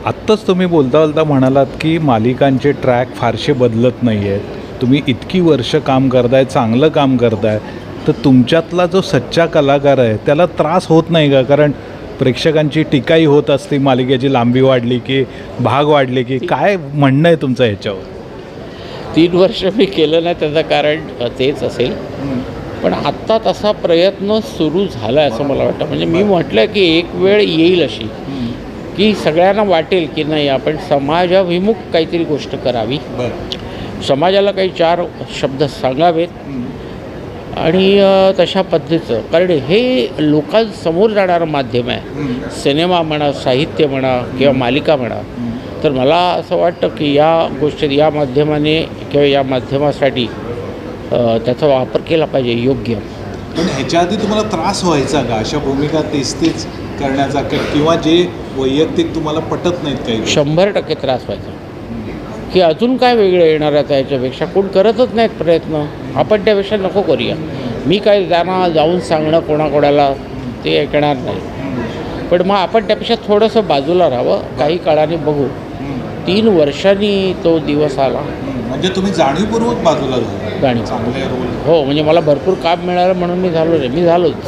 आत्ताच तुम्ही बोलता म्हणालात की मालिकांचे ट्रॅक फारसे बदलत नाही आहेत. तुम्ही इतकी वर्ष काम करताय, चांगलं काम करताय, तर तुमच्यातला जो सच्चा कलाकार आहे त्याला त्रास होत नाही का? कारण प्रेक्षकांची टीकाही होत असते, मालिकेची लांबी वाढली की भाग वाढले की. काय म्हणणं आहे तुमचं ह्याच्यावर? 3 वर्ष मी केलं नाही त्याचं कारण तेच असेल. पण आत्ता तसा प्रयत्न सुरू झाला आहे असं मला वाटतं. म्हणजे मी म्हटलं की एक वेळ येईल अशी की सगळ्यांना वाटेल की नाही आपण समाजाभिमुख काहीतरी गोष्ट करावी, समाजाला काही 4 शब्द सांगावेत आणि तशा पद्धतीचं. कारण हे लोकांसमोर जाणारं माध्यम आहे, सिनेमा म्हणा, साहित्य म्हणा किंवा मालिका म्हणा. तर मला असं वाटतं की या गोष्टीत या माध्यमाने किंवा या माध्यमासाठी त्याचा वापर केला पाहिजे योग्य. पण ह्याच्या आधी तुम्हाला त्रास व्हायचा का अशा भूमिका तेच करण्याचा, किंवा जे वैयक्तिक तुम्हाला पटत नाहीत काही? 100% त्रास व्हायचा की अजून काय वेगळं येणार आहे त्याच्यापेक्षा. कोण करतच नाहीत प्रयत्न, आपण त्यापेक्षा नको करूया. मी काय जाऊन सांगणं कोणाकोणाला ते ऐकणार नाही. पण मग आपण त्यापेक्षा थोडंसं बाजूला राहावं, काही काळाने बघू. 3 वर्षांनी तो दिवस आला. म्हणजे तुम्ही जाणीवपूर्वक बाजूला झाला? जाणीव. हो, म्हणजे मला भरपूर काम मिळालं म्हणून मी झालो नाही, मी झालोच.